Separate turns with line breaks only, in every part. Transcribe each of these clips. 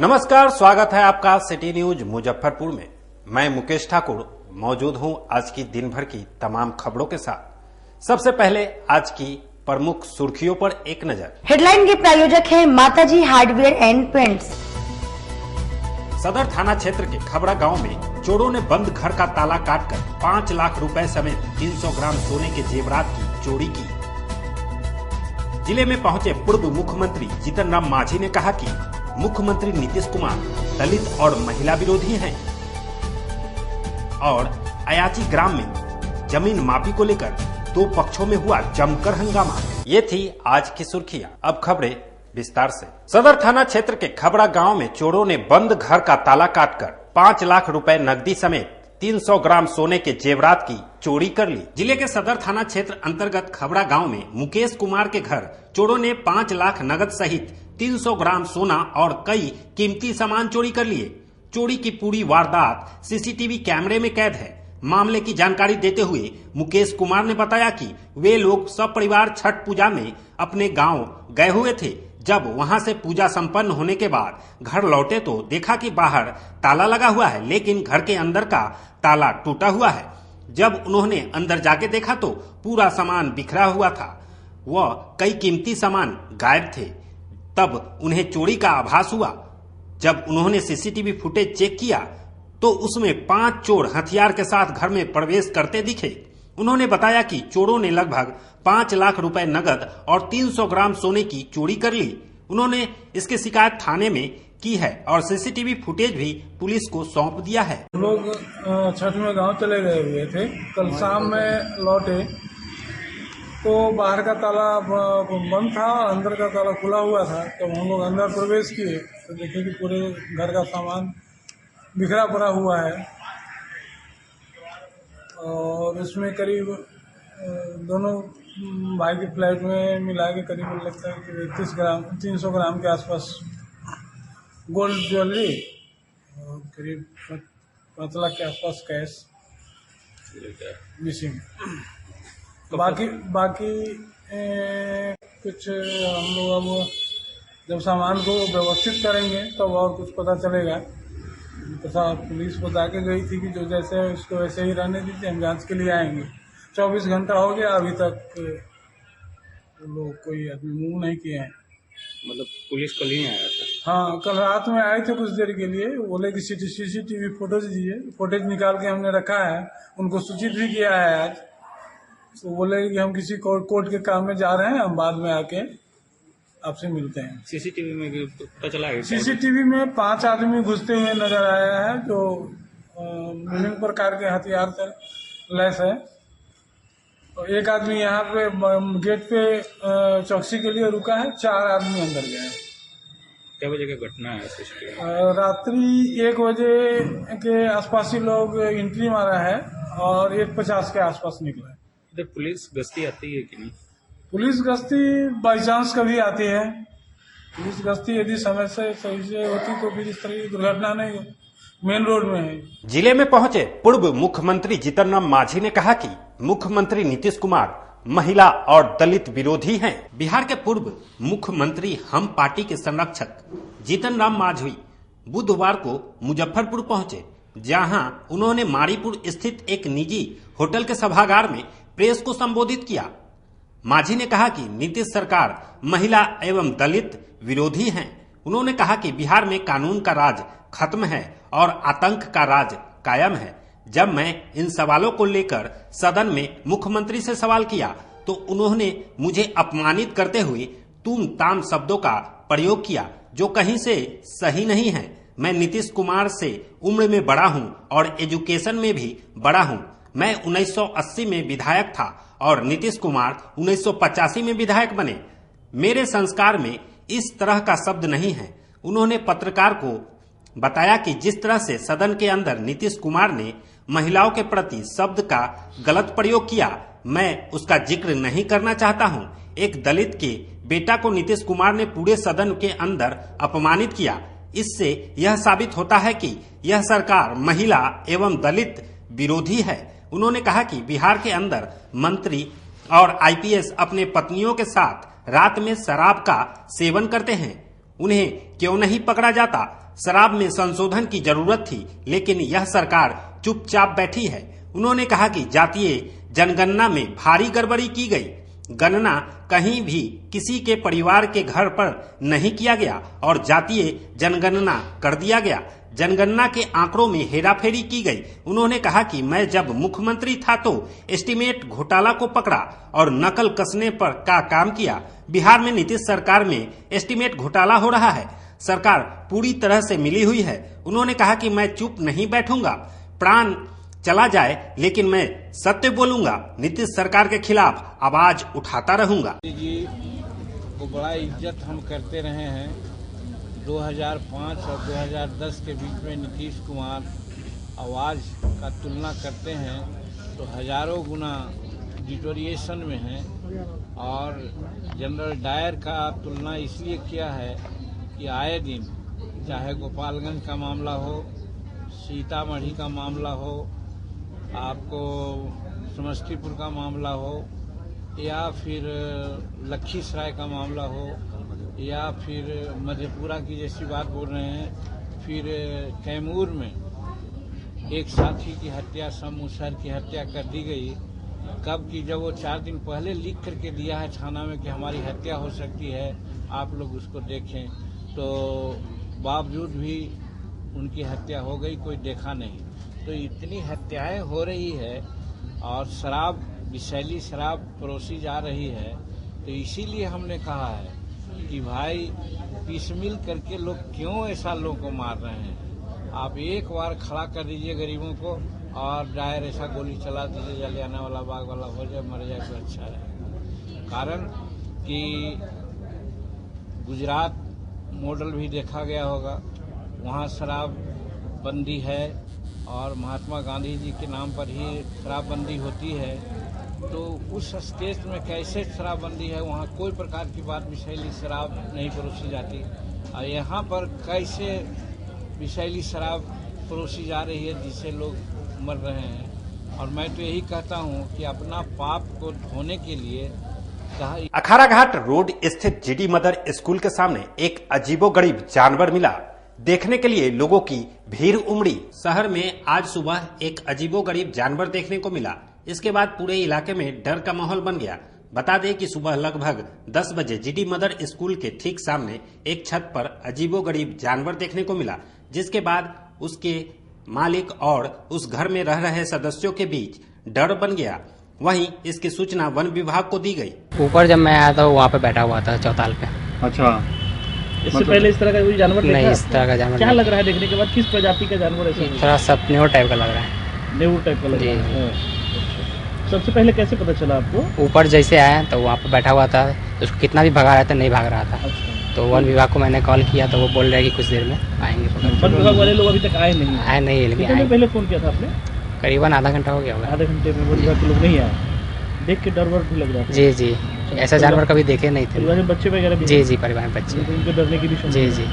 नमस्कार, स्वागत है आपका सिटी न्यूज मुजफ्फरपुर में। मैं मुकेश ठाकुर मौजूद हूं आज की दिन भर की तमाम खबरों के साथ। सबसे पहले आज की प्रमुख सुर्खियों पर एक नजर।
हेडलाइन के प्रायोजक हैं माताजी हार्डवेयर एंड पेंट्स।
सदर थाना क्षेत्र के खबड़ा गांव में चोरों ने बंद घर का ताला काटकर 5 लाख रुपए समेत 300 ग्राम सोने के जेवरात की चोरी की। जिले में पहुंचे पूर्व मुख्यमंत्री जीतन राम मांझी ने कहा कि मुख्यमंत्री नीतीश कुमार दलित और महिला विरोधी हैं और अयाची ग्राम में जमीन मापी को लेकर दो पक्षों में हुआ जमकर हंगामा। ये थी आज की सुर्खियां। अब खबरें विस्तार से। सदर थाना क्षेत्र के खबड़ा गांव में चोरों ने बंद घर का ताला काटकर 5 लाख रुपए नकदी समेत 300 ग्राम सोने के जेवरात की चोरी कर ली। जिले के सदर थाना क्षेत्र अंतर्गत खबड़ा गांव में मुकेश कुमार के घर चोरों ने 5 लाख नगद सहित 300 ग्राम सोना और कई कीमती सामान चोरी कर लिए। चोरी की पूरी वारदात सीसीटीवी कैमरे में कैद है। मामले की जानकारी देते हुए मुकेश कुमार ने बताया कि वे लोग सब परिवार छठ पूजा में अपने गांव गए हुए थे। जब वहां से पूजा संपन्न होने के बाद घर लौटे तो देखा कि बाहर ताला लगा हुआ है, लेकिन घर के अंदर का ताला टूटा हुआ है। जब उन्होंने अंदर जाके देखा तो पूरा सामान बिखरा हुआ था, वह कई कीमती सामान गायब थे। तब उन्हें चोरी का आभास हुआ। जब उन्होंने सीसीटीवी फुटेज चेक किया तो उसमें 5 चोर हथियार के साथ घर में प्रवेश करते दिखे। उन्होंने बताया कि चोरों ने लगभग 5 लाख रुपए नगद और 300 ग्राम सोने की चोरी कर ली। उन्होंने इसकी शिकायत थाने में की है और सीसीटीवी फुटेज भी पुलिस को सौंप दिया है।
लोग छठ में गांव चले गए हुए थे। कल शाम में लौटे तो बाहर का ताला बंद था, अंदर का ताला खुला हुआ था। तो हम लोग अंदर प्रवेश किए तो देखे कि पूरे घर का सामान बिखरा पड़ा हुआ है और उसमें करीब दोनों भाई के फ्लैट में मिला के करीब लगता है कि 300 ग्राम के आसपास गोल्ड ज्वेलरी और करीब 5 लाख के आसपास कैश मिसिंग। बाकी कुछ हम लोग अब जब सामान को व्यवस्थित करेंगे तब और कुछ पता चलेगा। तथा पुलिस बता के गई थी कि जो जैसे है उसको वैसे ही रहने दीजिए, हम जांच के लिए आएंगे। 24 घंटा हो गया, अभी तक लोग कोई आदमी मूव नहीं किए हैं।
मतलब पुलिस कल ही आया था?
हाँ, कल रात में आए थे कुछ देर के लिए। बोले कि सीसीटीवी फोटोज दीजिए। फोटेज निकाल के हमने रखा है, उनको सूचित भी किया है आज। तो बोले कि हम किसी कोर्ट के काम में जा रहे हैं, हम बाद में आके आपसे मिलते हैं।
सीसीटीवी में भी पता चला है?
सीसीटीवी में 5 आदमी घुसते हुए नजर आया है जो विभिन्न प्रकार के हथियार से लैस है। और एक आदमी यहाँ पे गेट पे चौकसी के लिए रुका है। 4 आदमी अंदर गए हैं।
क्या बजे की घटना है? सीसीटीवी
रात्रि 1 बजे के आसपास ही लोग एंट्री मारा है और 1:50 के आसपास निकला है।
इधर पुलिस गश्ती आती है कि नहीं?
पुलिस गश्ती बाई चांस कभी आती है। पुलिस गश्ती यदि समय से सही से होती तो फिर इस तरह की दुर्घटना नहीं हो। मेन रोड में है।
जिले में पहुंचे पूर्व मुख्यमंत्री जीतन राम मांझी ने कहा कि मुख्यमंत्री नीतीश कुमार महिला और दलित विरोधी हैं। बिहार के पूर्व मुख्यमंत्री हम पार्टी के संरक्षक जीतन राम मांझी बुधवार को मुजफ्फरपुर पहुंचे, जहां उन्होंने मारीपुर स्थित एक निजी होटल के सभागार में प्रेस को संबोधित किया। मांझी ने कहा कि नीतीश सरकार महिला एवं दलित विरोधी हैं। उन्होंने कहा कि बिहार में कानून का राज खत्म है और आतंक का राज कायम है। जब मैं इन सवालों को लेकर सदन में मुख्यमंत्री से सवाल किया तो उन्होंने मुझे अपमानित करते हुए तुम ताम शब्दों का प्रयोग किया, जो कहीं से सही नहीं है। मैं नीतीश कुमार से उम्र में बड़ा हूं और एजुकेशन में भी बड़ा हूं। मैं 1980 में विधायक था और नीतीश कुमार 1985 में विधायक बने। मेरे संस्कार में इस तरह का शब्द नहीं है। उन्होंने पत्रकार को बताया कि जिस तरह से सदन के अंदर नीतीश कुमार ने महिलाओं के प्रति शब्द का गलत प्रयोग किया, मैं उसका जिक्र नहीं करना चाहता हूं। एक दलित के बेटा को नीतीश कुमार ने पूरे सदन के अंदर अपमानित किया। इससे यह साबित होता है कि यह सरकार महिला एवं दलित विरोधी है। उन्होंने कहा कि बिहार के अंदर मंत्री और आईपीएस अपने पत्नियों के साथ रात में शराब का सेवन करते हैं, उन्हें क्यों नहीं पकड़ा जाता? शराब में संशोधन की जरूरत थी, लेकिन यह सरकार चुपचाप बैठी है। उन्होंने कहा कि जातीय जनगणना में भारी गड़बड़ी की गई। गणना कहीं भी किसी के परिवार के घर पर नहीं किया गया और जातीय जनगणना कर दिया गया। जनगणना के आंकड़ों में हेराफेरी की गई। उन्होंने कहा कि मैं जब मुख्यमंत्री था तो एस्टीमेट घोटाला को पकड़ा और नकल कसने पर का काम किया। बिहार में नीतीश सरकार में एस्टीमेट घोटाला हो रहा है। सरकार पूरी तरह से मिली हुई है। उन्होंने कहा कि मैं चुप नहीं बैठूंगा, प्राण चला जाए लेकिन मैं सत्य बोलूंगा। नीतीश सरकार के खिलाफ आवाज उठाता रहूंगा।
जी को बड़ा इज्जत हम करते रहे हैं। 2005 और 2010 के बीच में नीतीश कुमार आवाज का तुलना करते हैं तो हजारों गुना डिटोरिएशन में है। और जनरल डायर का तुलना इसलिए किया है कि आए दिन चाहे गोपालगंज का मामला हो, सीतामढ़ी का मामला हो, आपको समस्तीपुर का मामला हो, या फिर लखीसराय का मामला हो, या फिर मधेपुरा की जैसी बात बोल रहे हैं, फिर कैमूर में एक साथी की हत्या, समूसर की हत्या कर दी गई। कब की, जब वो 4 दिन पहले लिख करके दिया है थाना में कि हमारी हत्या हो सकती है, आप लोग उसको देखें, तो बावजूद भी उनकी हत्या हो गई, कोई देखा नहीं। तो इतनी हत्याएं हो रही है और शराब, विषैली शराब परोसी जा रही है। तो इसीलिए हमने कहा है कि भाई पिसमिल करके लोग क्यों ऐसा लोगों को मार रहे हैं। आप एक बार खड़ा कर दीजिए गरीबों को और डायर ऐसा गोली चला दीजिए, जलियांवाला बाग वाला हो जाए, मर जाए तो अच्छा है। कारण कि गुजरात मॉडल भी देखा गया होगा, वहाँ शराब बंदी है और महात्मा गांधी जी के नाम पर ही शराबबंदी होती है। तो उस स्टेट में कैसे शराबबंदी है, वहाँ कोई प्रकार की बात विषैली शराब नहीं परोसी जाती, और यहाँ पर कैसे विषैली शराब परोसी जा रही है जिससे लोग मर रहे हैं। और मैं तो यही कहता हूँ कि अपना पाप को धोने के लिए
अखाड़ा घाट रोड स्थित जीडी मदर स्कूल के सामने एक अजीबोगरीब जानवर मिला। देखने के लिए लोगों की भीड़ उमड़ी। शहर में आज सुबह एक अजीबोगरीब जानवर देखने को मिला। इसके बाद पूरे इलाके में डर का माहौल बन गया। बता दें कि सुबह लगभग 10 बजे जीडी मदर स्कूल के ठीक सामने एक छत पर अजीबोगरीब जानवर देखने को मिला, जिसके बाद उसके मालिक और उस घर में रह रहे सदस्यों के बीच डर बन गया। वहीं इसकी सूचना वन विभाग को दी गई।
ऊपर जब मैं आया था वहाँ पे बैठा हुआ था चौताल पे।
अच्छा,
इससे पहले इस तरह का कोई जानवर
नहीं, इस तरह का जानवर
क्या
नहीं।
लग रहा है देखने के बाद, किस प्रजाति का जानवर है?
थोड़ा सा न्यू टाइप का लग रहा है।
न्यू टाइप का लग रहा है। सबसे पहले कैसे पता चला आपको?
ऊपर जैसे आया तो वहाँ पे बैठा हुआ था, उसको कितना भी भगा रहा था नहीं भाग रहा था। तो वन विभाग को मैंने कॉल किया तो वो बोल रहे हैं कि कुछ देर में आएंगे।
वन विभाग वाले लोग अभी तक आए नहीं?
आए नहीं, लेकिन
कितने पहले फोन किया था आपने?
करीबन आधा घंटा हो गया होगा।
आधे घंटे में वन विभाग के लोग नहीं आए? देख के डर वर भी लग रहा था?
जी जी, ऐसा जानवर कभी देखे नहीं थे।
परिवार में बच्चे वगैरह भी?
जी जी, परिवार में बच्चे।
उनको डरने की भी?
जी जी।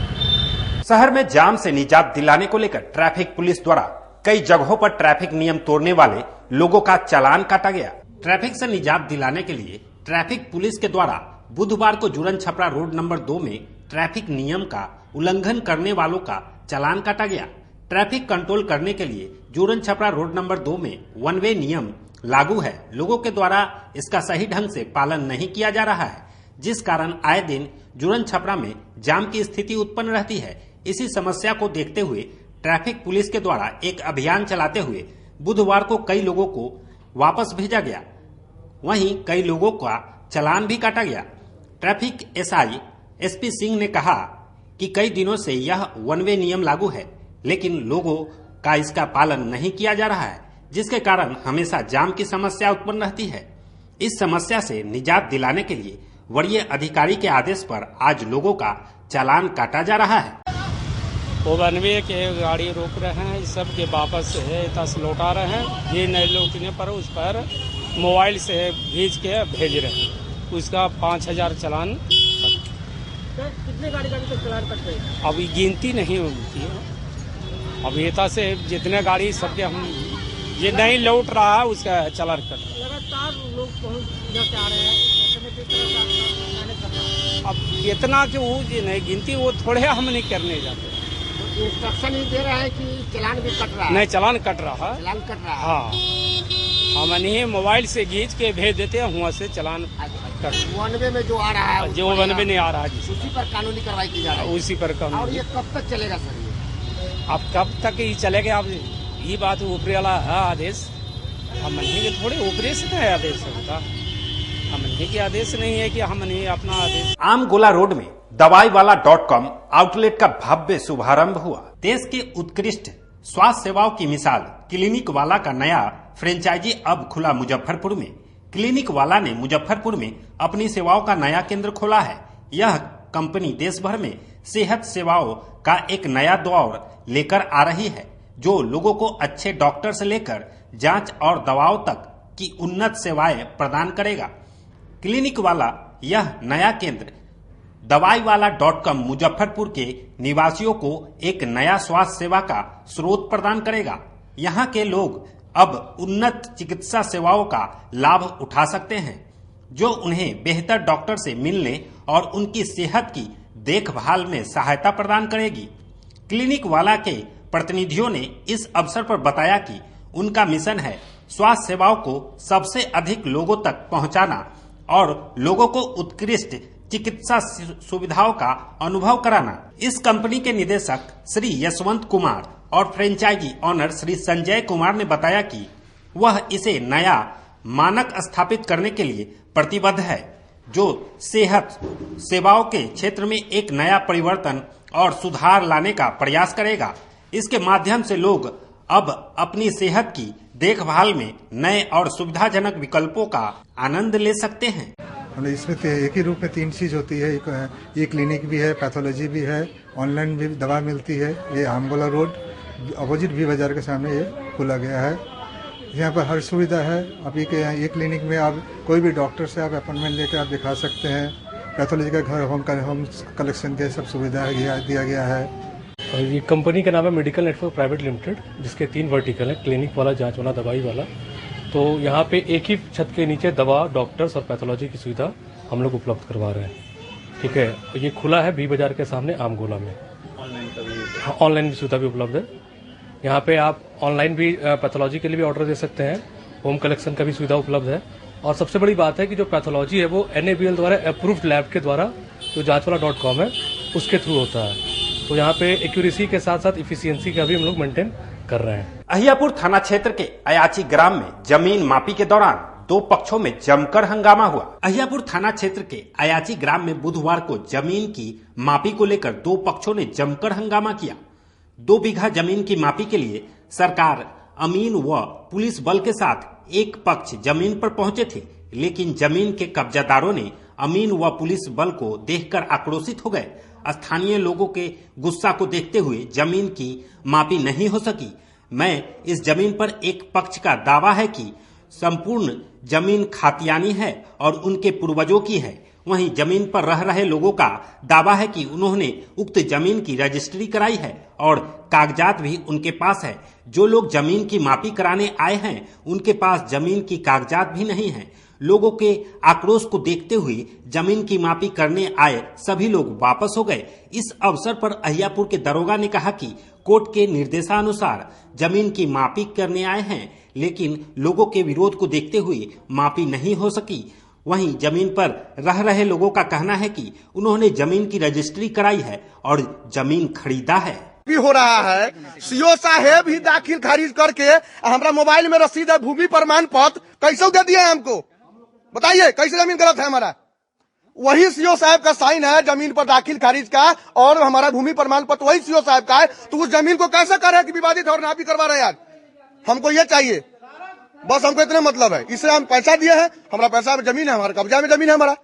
शहर में जाम से निजात दिलाने को लेकर ट्रैफिक पुलिस द्वारा कई जगहों पर ट्रैफिक नियम तोड़ने वाले लोगों का चालान काटा गया। ट्रैफिक से निजात दिलाने के लिए ट्रैफिक पुलिस के द्वारा बुधवार को जुरन छपरा रोड नंबर 2 में ट्रैफिक नियम का उल्लंघन करने वालों का चालान काटा गया। ट्रैफिक कंट्रोल करने के लिए जुरन छपरा रोड नंबर 2 में वन वे नियम लागू है। लोगों के द्वारा इसका सही ढंग से पालन नहीं किया जा रहा है, जिस कारण आए दिन जुरन छपरा में जाम की स्थिति उत्पन्न रहती है। इसी समस्या को देखते हुए ट्रैफिक पुलिस के द्वारा एक अभियान चलाते हुए बुधवार को कई लोगों को वापस भेजा गया। वहीं कई लोगों का चालान भी काटा गया। ट्रैफिक एसआई एसपी सिंह ने कहा कि कई दिनों से यह वन वे नियम लागू है, लेकिन लोगों का इसका पालन नहीं किया जा रहा है, जिसके कारण हमेशा जाम की समस्या उत्पन्न रहती है। इस समस्या से निजात दिलाने के लिए वरीय अधिकारी के आदेश पर आज लोगों का चालान काटा जा रहा है।
वो वन वे के गाड़ी रोक रहे हैं, सब के वापस है तस लौटा रहे हैं। ये नहीं लौटने पर उस पर मोबाइल से भेज के भेज रहे हैं। उसका 5000 चालान।
कितने गाड़ी का चालान कट रहे हैं?
अभी गिनती नहीं होती है। अब एता से जितने गाड़ी सबके हम ये नहीं लौट रहा है उसका चालान कट रहा है।
लगातार लोग इधर से आ रहे हैं,
अब इतना कि वो नहीं गिनती, वो थोड़े हम नहीं करने जाते।
इंस्ट्रक्शन ही दे रहे हैं कि चालान भी कट रहा है?
नहीं, चालान कट रहा है।
चालान कट रहा है।
हाँ, हम नहीं मोबाइल से खींच के भेज देते हैं, वहाँ से चालान कट।
92 में जो आ रहा है
जो 92 नहीं आ रहा है,
उसी पर कानूनी कार्रवाई की जा रही है।
उसी पर काम।
और ये कब तक चलेगा सर?
अब कब तक ये चलेगा? अब ये बात ऊपरी वाला है आदेश, हम नहीं के थोड़े ऊपरी से है आदेश होता, हम नहीं के आदेश नहीं है कि हम नहीं अपना आदेश।
आम गोला रोड में दवाईवाला.com आउटलेट का भव्य शुभारंभ हुआ। देश के उत्कृष्ट स्वास्थ्य सेवाओं की मिसाल क्लिनिक वाला का नया फ्रेंचाइजी अब खुला मुजफ्फरपुर में। क्लिनिक वाला ने मुजफ्फरपुर में अपनी सेवाओं का नया केंद्र खोला है। यह कंपनी देश भर में सेहत सेवाओं का एक नया दौर लेकर आ रही है, जो लोगों को अच्छे डॉक्टर से लेकर जांच और दवाओं तक की उन्नत सेवाएं प्रदान करेगा। क्लिनिक वाला यह नया केंद्र दवाईवाला.com मुजफ्फरपुर के निवासियों को एक नया स्वास्थ्य सेवा का स्रोत प्रदान करेगा। यहाँ के लोग अब उन्नत चिकित्सा सेवाओं का लाभ उठा सकते हैं, जो उन्हें बेहतर डॉक्टर से मिलने और उनकी सेहत की देखभाल में सहायता प्रदान करेगी। क्लिनिक वाला के प्रतिनिधियों ने इस अवसर पर बताया कि उनका मिशन है स्वास्थ्य सेवाओं को सबसे अधिक लोगों तक पहुंचाना और लोगों को उत्कृष्ट चिकित्सा सुविधाओं का अनुभव कराना। इस कंपनी के निदेशक श्री यशवंत कुमार और फ्रेंचाइजी ऑनर श्री संजय कुमार ने बताया कि वह इसे नया मानक स्थापित करने के लिए प्रतिबद्ध है, जो सेहत सेवाओं के क्षेत्र में एक नया परिवर्तन और सुधार लाने का प्रयास करेगा। इसके माध्यम से लोग अब अपनी सेहत की देखभाल में नए और सुविधाजनक विकल्पों का आनंद ले सकते हैं।
इसमें एक ही रूप में 3 चीज होती है। ये क्लिनिक भी है, पैथोलॉजी भी है, ऑनलाइन भी दवा मिलती है। ये आमगोला रोड अपोजिट भी बाजार के सामने ये खोला गया है। यहाँ पर हर सुविधा है। अभी के ये क्लिनिक में आप कोई भी डॉक्टर से आप अपॉइंटमेंट लेकर आप दिखा सकते हैं। पैथोलॉजी का घर होम कलेक्शन के सब सुविधा दिया गया है।
और ये कंपनी का नाम है मेडिकल नेटवर्क प्राइवेट लिमिटेड, जिसके 3 वर्टिकल हैं, क्लिनिक वाला, जांच वाला, दवाई वाला। तो यहाँ पे एक ही छत के नीचे दवा, डॉक्टर्स और पैथोलॉजी की सुविधा हम लोग उपलब्ध करवा रहे हैं। ठीक है, ये खुला है बी बाजार के सामने आमगोला में। ऑनलाइन सुविधा भी उपलब्ध है। यहाँ पे आप ऑनलाइन भी पैथोलॉजी के लिए भी ऑर्डर दे सकते हैं। होम कलेक्शन का भी सुविधा उपलब्ध है। और सबसे बड़ी बात है कि जो पैथोलॉजी है वो NABL द्वारा अप्रूव्ड लैब के द्वारा, जो जांचवाला.com है उसके थ्रू होता है। तो यहाँ पे एक्यूरेसी के साथ साथ इफिशियंसी का भी हम लोग मेंटेन कर रहे हैं।
अहियापुर थाना क्षेत्र के अयाची ग्राम में जमीन मापी के दौरान 2 पक्षों में जमकर हंगामा हुआ। अहियापुर थाना क्षेत्र के अयाची ग्राम में बुधवार को जमीन की मापी को लेकर 2 पक्षों ने जमकर हंगामा किया। 2 बीघा जमीन की मापी के लिए सरकार, अमीन व पुलिस बल के साथ एक पक्ष जमीन पर पहुंचे थे, लेकिन जमीन के कब्जादारों ने अमीन व पुलिस बल को देखकर आक्रोशित हो गए। स्थानीय लोगों के गुस्सा को देखते हुए जमीन की मापी नहीं हो सकी। मैं इस जमीन पर एक पक्ष का दावा है कि संपूर्ण जमीन खातियानी है और उनके पूर्वजों की है। वहीं जमीन पर रह रहे लोगों का दावा है कि उन्होंने उक्त जमीन की रजिस्ट्री कराई है और कागजात भी उनके पास है। जो लोग जमीन की मापी कराने आए हैं उनके पास जमीन की कागजात भी नहीं है। लोगों के आक्रोश को देखते हुए जमीन की मापी करने आए सभी लोग वापस हो गए। इस अवसर पर अहियापुर के दरोगा ने कहा कि कोर्ट के निर्देशानुसार जमीन की मापी करने आए हैं, लेकिन लोगों के विरोध को देखते हुए मापी नहीं हो सकी। वहीं जमीन पर रह रहे लोगों का कहना है कि उन्होंने जमीन की रजिस्ट्री कराई है और जमीन खरीदा है।
भी हो रहा है, सीओ साहेब ही दाखिल खारिज करके हमारा मोबाइल में रसीद है, भूमि प्रमाण पत्र कैसे दे दिया हमको? बताइए कैसे जमीन गलत है हमारा? वही सीओ साहब का साइन है जमीन पर दाखिल खारिज का, और हमारा भूमि प्रमाण पत्र वही सीओ साहब का है। तो उस जमीन को कैसे कर रहे हैं कि विवादित और नापी करवा रहे हैं? यार हमको ये चाहिए, बस हमको इतना मतलब है। इससे हम पैसा दिए हैं, हमारा पैसा में जमीन है, हमारा कब्जा में जमीन है हमारा।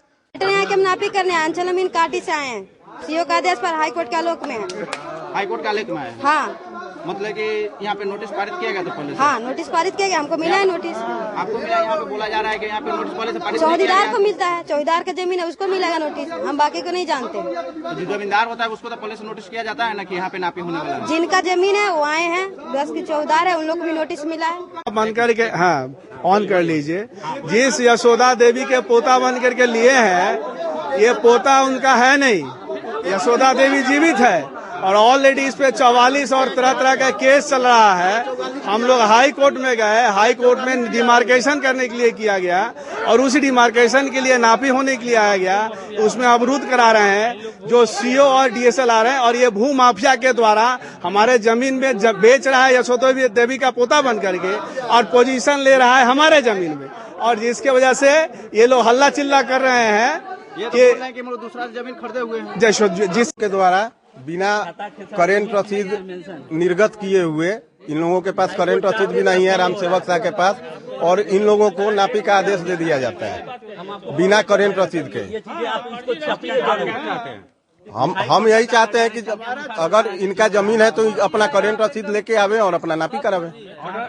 हम नापी करने आए, जमीन काटी से आए हैं। सीओ का आदेश पर हाईकोर्ट का आलोक में है।
हाईकोर्ट का आलोक में है?
हाँ।
मतलब कि यहाँ पे नोटिस पारित किया गया था पहले से?
हाँ, नोटिस पारित किया गया, हमको मिला है नोटिस।
आपको मिला? यहाँ पे बोला जा रहा है कि यहाँ पे नोटिस पहले से पारित
चौकीदार को मिलता है, चौकीदार का जमीन है उसको मिलेगा नोटिस, हम बाकी को नहीं जानते।
तो जो जमींदार होता है उसको तो पहले से नोटिस किया जाता है ना कि यहाँ पे नापी होने वाला है।
जिनका जमीन है वो आए हैं, 10 की चौकीदार है, उन लोग को भी नोटिस मिला है।
बन करके हाँ ऑन कर लीजिए। जिस यशोदा देवी के पोता बन करके लिए हैं, ये पोता उनका है नहीं। यशोदा देवी जीवित है और ऑलरेडी इस पे 44 और तरह तरह का केस चल रहा है। हम लोग हाई कोर्ट में गए, हाई कोर्ट में डिमार्केशन करने के लिए किया गया और उसी डिमार्केशन के लिए नापी होने के लिए आया गया, उसमें अवरुद्ध करा रहे हैं जो सीओ और डीएसएल आ रहे हैं और ये भू माफिया के द्वारा हमारे जमीन में बेच रहा है यशोदा देवी का पोता बन करके और पोजीशन ले रहा है हमारे जमीन में, और जिसके वजह से ये लोग हल्ला चिल्ला कर रहे हैं
ये तो बोल रहे हैं कि हम लोग दूसरा जमीन खरीदे हुए हैं।
जिसके द्वारा बिना करेंट रसीद निर्गत किए हुए, इन लोगों के पास करेंट रसीद भी नहीं है राम सेवक साहब के पास, और इन लोगों को नापी का आदेश दे दिया जाता है बिना करेंट रसीद के। हम यही चाहते हैं कि अगर इनका जमीन है तो अपना करेंट रसीद लेके आवे और अपना नापी करावे।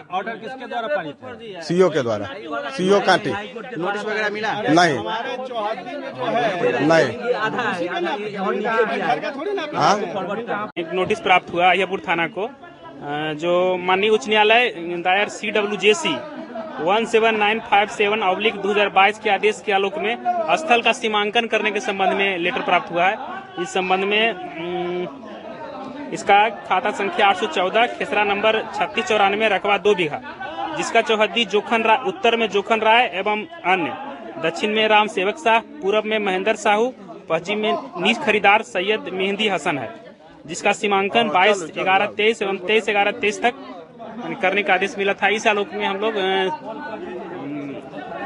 ऑर्डर किसके द्वारा पारित है?
सीओ के द्वारा। सीओ कांटी।
नोटिस वगैरह मिला?
नहीं।
एक नोटिस प्राप्त हुआ अहियापुर थाना को, जो माननीय उच्च न्यायालय दायर CWJC 17957/2022 के आदेश के आलोक में स्थल का सीमांकन करने के संबंध में लेटर प्राप्त हुआ है। इस संबंध में इसका खाता संख्या 814 खेसरा नंबर 3694 रकबा 2 बीघा, जिसका चौहद्दी उत्तर में जोखन राय एवं अन्य, दक्षिण में राम सेवक शाह, पूरब में महेंद्र साहू, पश्चिम में नीच खरीदार सैयद मेहंदी हसन है, जिसका सीमांकन 22/11/23 एवं 23/11/23 तक करने का आदेश मिला था। इस आलोक में हम लोग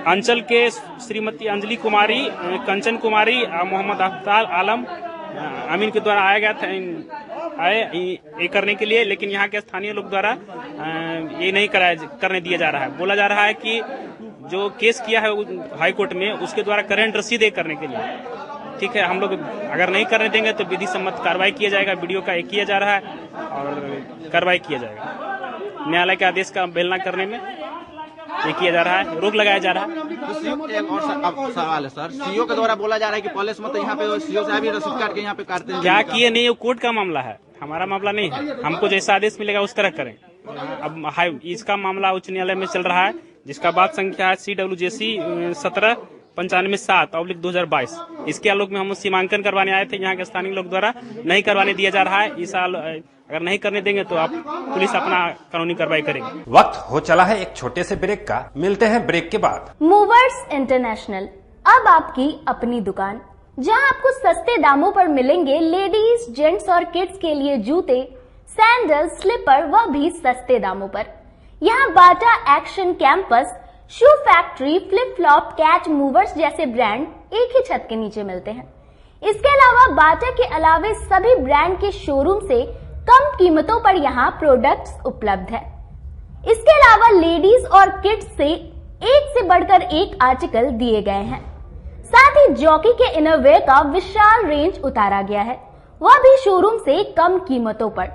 अंचल के श्रीमती अंजलि कुमारी, कंचन कुमारी, मोहम्मद अफ्तार आलम अमीन के द्वारा आया गया था ये करने के लिए, लेकिन यहाँ के स्थानीय लोग द्वारा ये नहीं करने दिया जा रहा है। बोला जा रहा है कि जो केस किया है हाई कोर्ट में, उसके द्वारा करंट रसीद करने के लिए। ठीक है, हम लोग अगर नहीं करने देंगे तो विधि सम्मत कार्रवाई किया जाएगा। वीडियो का एक किया जा रहा है और कार्रवाई किया जाएगा। न्यायालय के आदेश का अवहेलना करने में ये किया जा रहा है, रोक लगाया जा रहा है।
तो एक और सवाल है सर, सीओ के द्वारा बोला जा रहा है कि पुलिस मत यहाँ पे सीओ साहब ही रसीद काट के यहाँ पे काटते हैं।
क्या किए नहीं, वो कोर्ट का मामला है, हमारा मामला नहीं है। हमको जैसा आदेश मिलेगा उस तरह करें। अब इसका मामला उच्च न्यायालय में चल रहा है, जिसका बात संख्या है CWJC 1795/2022। इसके आलोक में हम सीमांकन करवाने आए थे, यहाँ के स्थानीय लोग द्वारा नहीं करवाने दिया जा रहा है। इस साल अगर नहीं करने देंगे तो आप पुलिस अपना कानूनी कार्रवाई करेगी।
वक्त हो चला है एक छोटे से ब्रेक का, मिलते हैं ब्रेक के बाद।
मूवर्स इंटरनेशनल अब आपकी अपनी दुकान, जहां आपको सस्ते दामों पर मिलेंगे लेडीज, जेंट्स और किड्स के लिए जूते, सैंडल, स्लीपर, वह भी सस्ते दामों पर। यहाँ Bata, Action, Campus, Shoe Factory, Flip Flop, Catch Movers जैसे ब्रांड एक ही छत के नीचे मिलते हैं। इसके अलावा बाटा के अलावे सभी ब्रांड के शोरूम से कम कीमतों पर यहाँ प्रोडक्ट्स उपलब्ध है। इसके अलावा लेडीज और किड्स से एक से बढ़कर एक आर्टिकल दिए गए हैं। साथ ही जॉकी के इनरवेयर का विशाल रेंज उतारा गया है, वह भी शोरूम से कम कीमतों पर,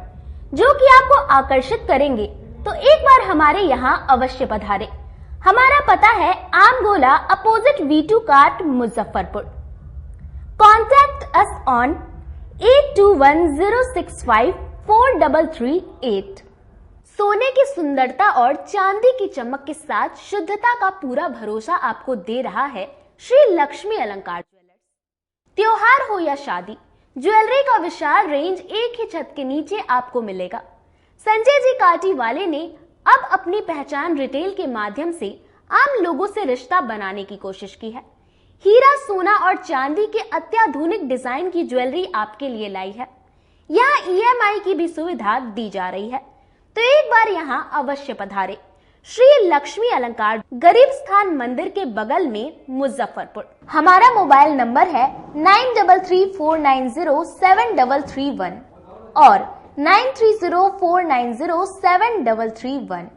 जो कि आपको आकर्षित करेंगे। तो एक बार हमारे यहाँ अवश्य पधारें। हमारा पता है आम गोला opposite V2 cart, Muzaffarpur. Contact us on 8210654338। सोने की सुंदरता और चांदी की चमक के साथ शुद्धता का पूरा भरोसा आपको दे रहा है श्री लक्ष्मी अलंकार ज्वेलर्स। त्योहार हो या शादी, ज्वेलरी का विशाल रेंज एक ही छत के नीचे आपको मिलेगा। संजय जी काटी वाले ने अब अपनी पहचान रिटेल के माध्यम से आम लोगों से रिश्ता बनाने की कोशिश की है। हीरा, सोना और चांदी के अत्याधुनिक डिजाइन की ज्वेलरी आपके लिए लाई है। यहाँ EMI की भी सुविधा दी जा रही है, तो एक बार यहाँ अवश्य पधारे। श्री लक्ष्मी अलंकार, गरीब स्थान मंदिर के बगल में, मुजफ्फरपुर। हमारा मोबाइल नंबर है 9334907331 और 9304907331।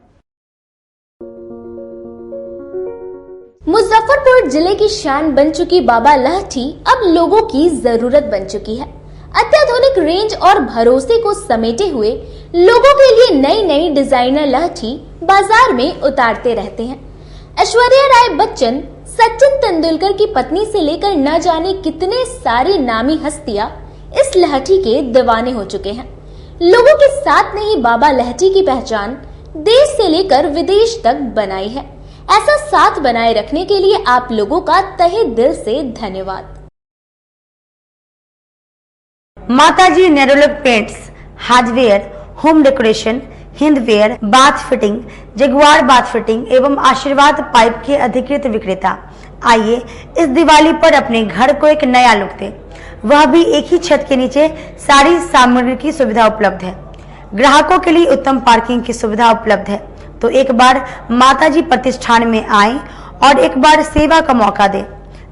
मुजफ्फरपुर जिले की शान बन चुकी बाबा लहठी अब लोगों की जरूरत बन चुकी है। अत्याधुनिक रेंज और भरोसे को समेटे हुए लोगों के लिए नई नई डिजाइनर लहठी बाजार में उतारते रहते हैं। ऐश्वर्या राय बच्चन, सचिन तेंदुलकर की पत्नी से लेकर न जाने कितने सारी नामी हस्तियां इस लहठी के दीवाने हो चुके हैं। लोगों के साथ ने ही बाबा लहठी की पहचान देश से लेकर विदेश तक बनाई है। ऐसा साथ बनाए रखने के लिए आप लोगों का तहे दिल से धन्यवाद।
माताजी Nerolac paints, hardware, home decoration, Hindware, bath fitting, Jaguar bath fitting एवं आशीर्वाद पाइप के अधिकृत विक्रेता। आइए इस दिवाली पर अपने घर को एक नया लुक दें, वह भी एक ही छत के नीचे सारी सामग्री की सुविधा उपलब्ध है। ग्राहकों के लिए उत्तम पार्किंग की सुविधा उपलब्ध है। तो एक बार माताजी प्रतिष्ठान में आएं और एक बार सेवा का मौका दें।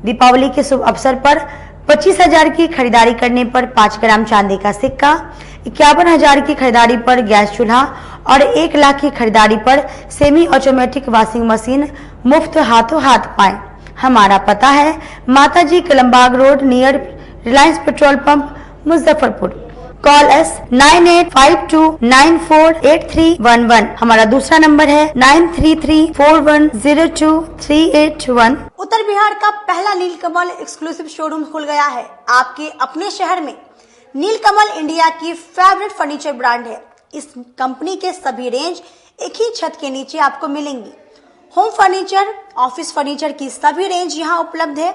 दीपावली के शुभ अवसर पर 25,000 की खरीदारी करने पर 5 ग्राम चांदी का सिक्का, 51,000 की खरीदारी पर गैस चूल्हा और 1 लाख की खरीदारी पर सेमी ऑटोमेटिक वॉशिंग मशीन मुफ्त हाथों हाथ पाएं। हमारा पता है माताजी Kalambagh road near Reliance petrol pump, Muzaffarpur. Call S 9852948311। हमारा दूसरा नंबर है 9334102381।
उत्तर बिहार का पहला नीलकमल एक्सक्लूसिव शोरूम खुल गया है आपके अपने शहर में। नीलकमल इंडिया की फेवरेट फर्नीचर ब्रांड है। इस कंपनी के सभी रेंज एक ही छत के नीचे आपको मिलेंगी। होम फर्नीचर, ऑफिस फर्नीचर की सभी रेंज यहाँ उपलब्ध है।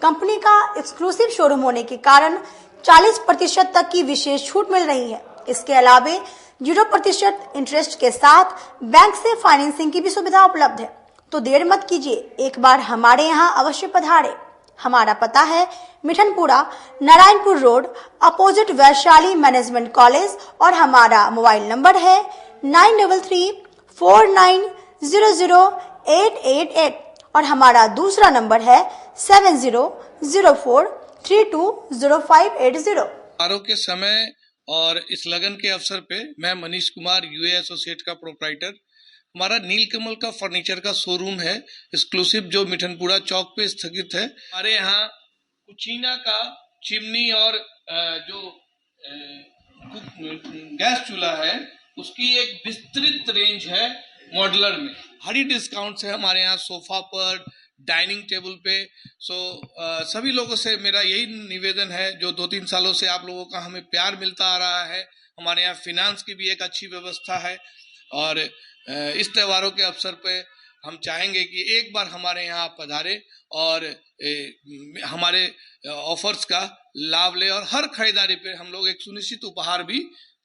कंपनी का एक्सक्लूसिव शोरूम होने के कारण 40% तक की विशेष छूट मिल रही है। इसके अलावे 0% इंटरेस्ट के साथ बैंक से फाइनेंसिंग की भी सुविधा उपलब्ध है। तो देर मत कीजिए, एक बार हमारे यहाँ अवश्य पधारे। हमारा पता है Mithanpura, Narayanpur road, opposite Vaishali management college और हमारा मोबाइल नंबर है 9334900888 और हमारा दूसरा नंबर है 7004320580।
त्योहारों के समय और इस लगन के अवसर पे मैं मनीष कुमार यूए एसोसिएट का प्रोप्राइटर, हमारा नीलकमल का फर्नीचर का शोरूम है एक्सक्लूसिव जो मिठनपुरा चौक पे स्थगित है। हमारे यहाँ कुचीना का चिमनी और जो गैस चूल्हा है उसकी एक विस्तृत रेंज है मॉडुलर में। भारी डिस्काउंट है हमारे यहाँ सोफा पर, डाइनिंग टेबल पे। सभी लोगों से मेरा यही निवेदन है, जो 2-3 सालों से आप लोगों का हमें प्यार मिलता आ रहा है। हमारे यहाँ फिनांस की भी एक अच्छी व्यवस्था है और इस त्योहारों के अवसर पे हम चाहेंगे कि एक बार हमारे यहाँ पधारे और हमारे ऑफर्स का लाभ ले और हर खरीदारी पे हम लोग एक सुनिश्चित उपहार भी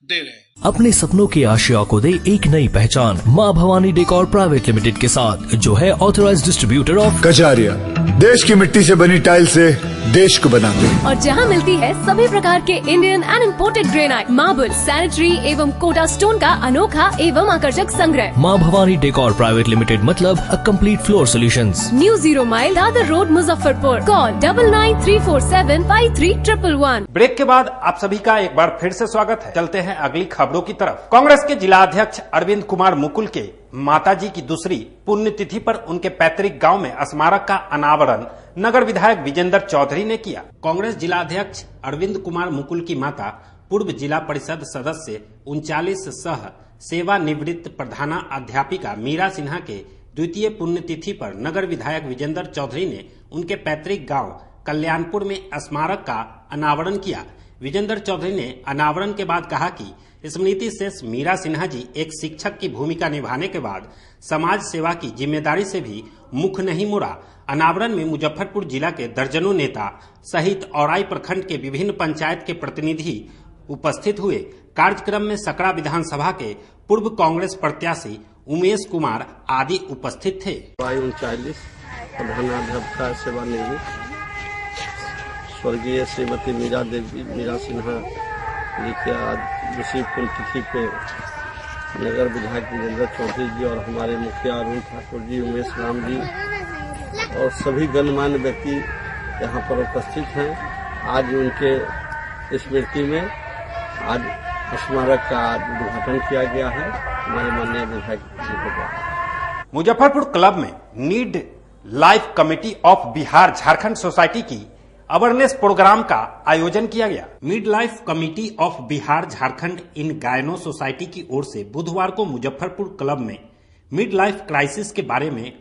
दे रहे हैं।
अपने सपनों की आशिया को दे एक नई पहचान माँ भवानी डेकोर प्राइवेट लिमिटेड के साथ, जो है ऑथराइज्ड डिस्ट्रीब्यूटर ऑफ
कजारिया। देश की मिट्टी से बनी टाइल से देश को बनाते हैं
और जहां मिलती है सभी प्रकार के Indian and imported granite, marble, sanitary एवं कोटा स्टोन का अनोखा एवं आकर्षक संग्रह।
माँ भवानी डेकोर प्राइवेट लिमिटेड मतलब a complete floor solutions.
New 0 mile Dadar road, Muzaffarpur. Call 9934753111।
Break के बाद आप सभी का एक बार फिर से स्वागत है। चलते हैं अगली खबरों की तरफ। कांग्रेस के जिला अध्यक्ष अरविंद कुमार मुकुल के माताजी की दूसरी पुण्यतिथि पर उनके पैतृक गांव में स्मारक का अनावरण नगर विधायक विजेंद्र चौधरी ने किया। कांग्रेस जिला अध्यक्ष अरविंद कुमार मुकुल की माता पूर्व जिला परिषद सदस्य 39 सह सेवानिवृत्त प्रधानाध्यापिका मीरा सिन्हा के द्वितीय पुण्यतिथि पर नगर विधायक विजेंद्र चौधरी ने उनके पैतृक गांव कल्याणपुर में स्मारक का अनावरण किया। विजेंद्र चौधरी ने अनावरण के बाद कहा कि स्मृति शेष मीरा सिन्हा जी एक शिक्षक की भूमिका निभाने के बाद समाज सेवा की जिम्मेदारी से भी मुख नहीं मुड़ा। अनावरण में मुजफ्फरपुर जिला के दर्जनों नेता सहित औराई प्रखंड के विभिन्न पंचायत के प्रतिनिधि उपस्थित हुए। कार्यक्रम में सकरा विधानसभा के पूर्व कांग्रेस प्रत्याशी उमेश कुमार आदि उपस्थित थे।
39 प्रधानाध्यापिका सेवानिवृत्त स्वर्गीय श्रीमती मीरा सिन्हा जी के आज दूसरी पुण्यतिथि पे नगर विधायक विजेंद्र चौधरी जी और हमारे मुखिया अरुण ठाकुर जी, उमेश राम जी और सभी गणमान्य व्यक्ति यहाँ पर उपस्थित हैं। आज उनके स्मृति में आज स्मारक का उद्घाटन किया गया है हमारे माननीय विधायक जी के द्वारा।
मुजफ्फरपुर क्लब में mid life committee of Bihar Jharkhand society की अवेयरनेस प्रोग्राम का आयोजन किया गया। Mid life committee of Bihar Jharkhand in gynae society की ओर से बुधवार को मुजफ्फरपुर क्लब में मिड लाइफ क्राइसिस के बारे में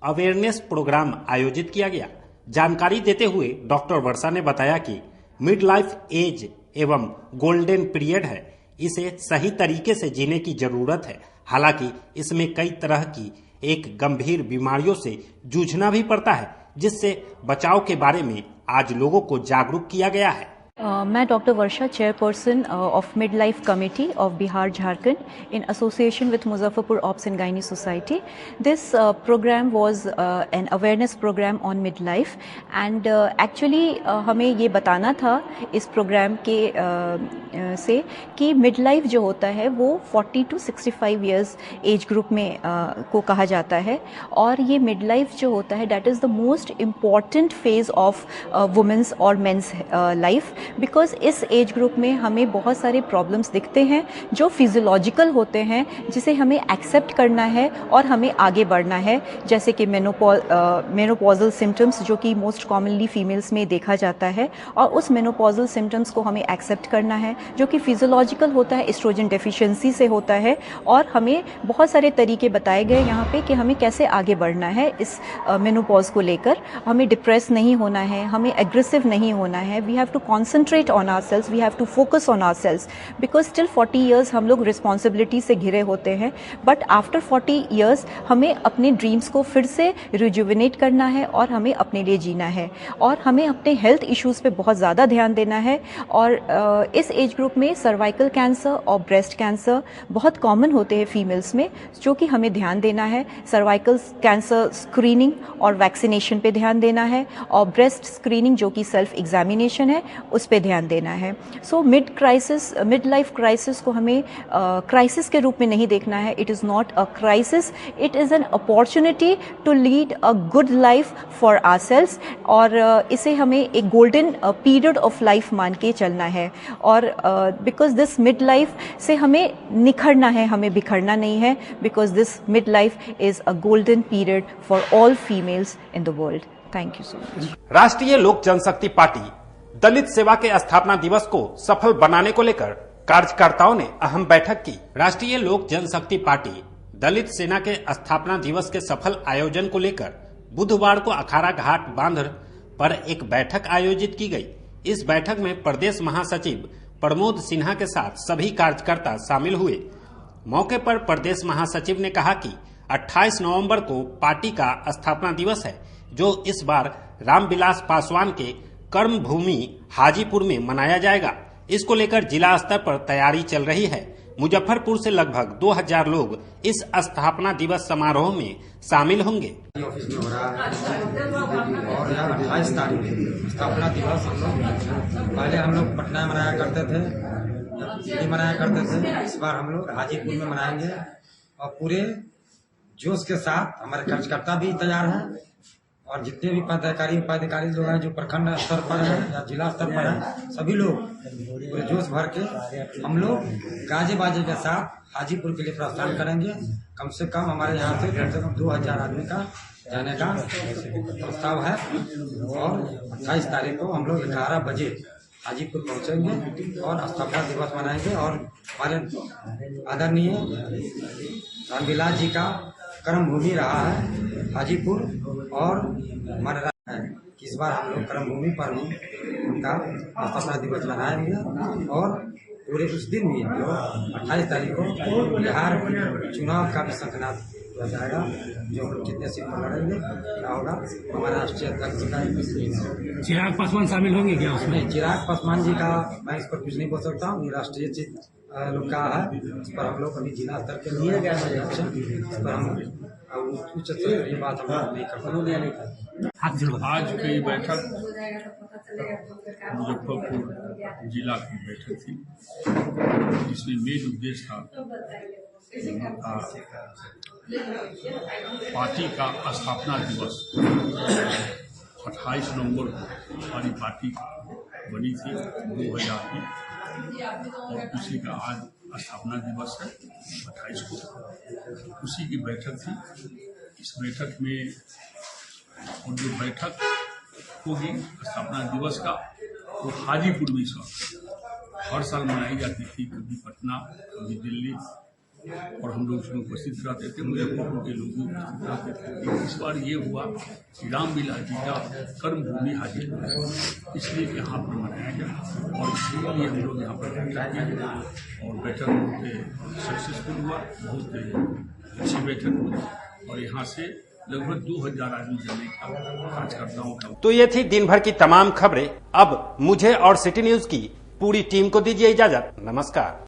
अवेयरनेस प्रोग्राम आयोजित किया गया। जानकारी देते हुए डॉक्टर वर्षा ने बताया कि मिड लाइफ एज एवं गोल्डन पीरियड है, इसे सही तरीके से जीने की जरूरत है। हालांकि इसमें कई तरह की एक गंभीर बीमारियों से जूझना भी पड़ता है, जिससे बचाव के बारे में आज लोगों को जागरूक किया गया है।
मैं doctor Varsha, chairperson of mid life committee of Bihar Jharkhand in association with Muzaffarpur Obs and Gynae Society. This program was an awareness program on midlife and actually हमें ये बताना था इस प्रोग्राम के से कि midlife जो होता है वो 40 to 65 years एज ग्रुप में को कहा जाता है और ये midlife जो होता है that is the most important phase of women's और men's life because इस एज ग्रुप में हमें बहुत सारे प्रॉब्लम्स दिखते हैं जो फिजियोलॉजिकल होते हैं जिसे हमें एक्सेप्ट करना है और हमें आगे बढ़ना है, जैसे कि मेनोपॉजल सिम्टम्स जो कि मोस्ट कॉमनली फीमेल्स में देखा जाता है और उस मेनोपॉजल सिम्टम्स को हमें एक्सेप्ट करना है जो कि फिजियोलॉजिकल होता है, एस्ट्रोजन डेफिशिएंसी से होता है और हमें बहुत सारे तरीके बताए गए यहाँ पे कि हमें कैसे आगे बढ़ना है इस मेनोपॉज को लेकर। हमें डिप्रेस नहीं होना है, हमें एग्रेसिव नहीं होना है, we have to concentrate on ourselves, we have to focus on ourselves because still 40 years हम लोग रिस्पॉन्सिबिलिटी से घिरे होते हैं बट आफ्टर 40 इयर्स हमें अपने ड्रीम्स को फिर से रिजुविनेट करना है और हमें अपने लिए जीना है और हमें अपने हेल्थ इश्यूज़ पे बहुत ज़्यादा ध्यान देना है और इस एज ग्रुप में सर्वाइकल कैंसर और ब्रेस्ट कैंसर बहुत कॉमन होते हैं फीमेल्स में जो कि हमें ध्यान देना है। सर्वाइकल कैंसर स्क्रीनिंग और वैक्सीनेशन पे ध्यान देना है और ब्रेस्ट स्क्रीनिंग जो कि सेल्फ एग्जामिनेशन है उस पे ध्यान देना है। सो मिड लाइफ क्राइसिस को हमें क्राइसिस के रूप में नहीं देखना है। It is not a crisis, it is an opportunity to lead a good life for ourselves और इसे हमें एक गोल्डन पीरियड ऑफ लाइफ मान के चलना है और बिकॉज दिस मिड लाइफ से हमें निखरना है, हमें बिखरना नहीं है because this mid life is a golden period for all females in the world. Thank you so much.
राष्ट्रीय लोक जनशक्ति पार्टी दलित सेवा के स्थापना दिवस को सफल बनाने को लेकर कार्यकर्ताओं ने अहम बैठक की। राष्ट्रीय लोक जनशक्ति पार्टी दलित सेना के स्थापना दिवस के सफल आयोजन को लेकर बुधवार को अखाड़ा घाट बांध पर एक बैठक आयोजित की गई। इस बैठक में प्रदेश महासचिव प्रमोद सिन्हा के साथ सभी कार्यकर्ता शामिल हुए। मौके पर प्रदेश महासचिव ने कहा कि 28 नवंबर को पार्टी का स्थापना दिवस है जो इस बार रामविलास पासवान के कर्म भूमि हाजीपुर में मनाया जाएगा। इसको लेकर जिला स्तर पर तैयारी चल रही है। मुजफ्फरपुर से लगभग 2000 लोग इस स्थापना दिवस समारोह में शामिल होंगे।
ऑफिस में हो रहा है और यहाँ 28 तारीख स्थापना दिवस पहले हम लोग पटना में मनाया करते थे, दिल्ली मनाया करते थे, इस बार हम लोग हाजीपुर में मनाएंगे और पूरे जोश के साथ हमारे कार्यकर्ता भी तैयार हैं और जितने भी पदाधिकारी लोग हैं जो प्रखंड स्तर पर हैं या जिला स्तर पर हैं सभी लोग पूरे जोश भर के हम लोग गाजे बाजे के साथ हाजीपुर के लिए प्रस्थान करेंगे। कम से कम हमारे यहाँ से कम 2000 आदमी का जाने का प्रस्ताव है और 28 तारीख को हम लोग 11 बजे हाजीपुर पहुँचेंगे और स्थापना दिवस मनाएंगे और हमारे आदरणीय रामविलास जी का कर्म भूमि रहा है हाजीपुर और हमारा है कि इस बार हम लोग कर्म भूमि पर ही उनका स्थापना दिवस मनाएंगे और पूरे उस दिन भी हम लोग 28 तारीख को बिहार चुनाव का भी शंखनाद किया जाएगा जो हम कितने सीट पर लड़ेंगे क्या होगा। हमारा राष्ट्रीय अध्यक्ष का
चिराग पासवान शामिल होंगे क्या उसमें?
चिराग पासवान जी का मैं इस पर कुछ नहीं बोल सकता हूँ, राष्ट्रीय लोग का है, इस पर हम लोग अभी जिला स्तर के लिए गया है, इस पर हम उच्च स्तर की बात हम नहीं कर सकते।
आज की बैठक मुजफ्फरपुर जिला की बैठक थी जिसमें मेन उद्देश्य था पार्टी का स्थापना दिवस 28 नवंबर को हमारी पार्टी बनी थी 2000 में और उसी का आज स्थापना दिवस है 28 को, उसी की बैठक थी। इस बैठक में और जो बैठक होगी स्थापना दिवस का वो हाजीपुर में हर साल मनाई जाती थी, कभी पटना कभी दिल्ली और हम लोग उसमें उपस्थित रहते थे, मुजफ्फरपुर के लोग भी उपस्थित रहते थे। इस बार ये हुआ कि रामविलास जी का कर्म भूमि हाजीपुर है, इसलिए यहाँ पर मनाया गया और इसलिए हम लोग यहाँ पर बैठक किए और बैठक बहुत सक्सेसफुल हुआ, बहुत अच्छी बैठक हुई और यहाँ से लगभग 2000 आदमी जमने का कार्यकर्ताओं का।
तो ये थी दिन भर की तमाम खबरें। अब मुझे और सिटी न्यूज की पूरी टीम को दीजिए इजाजत। नमस्कार।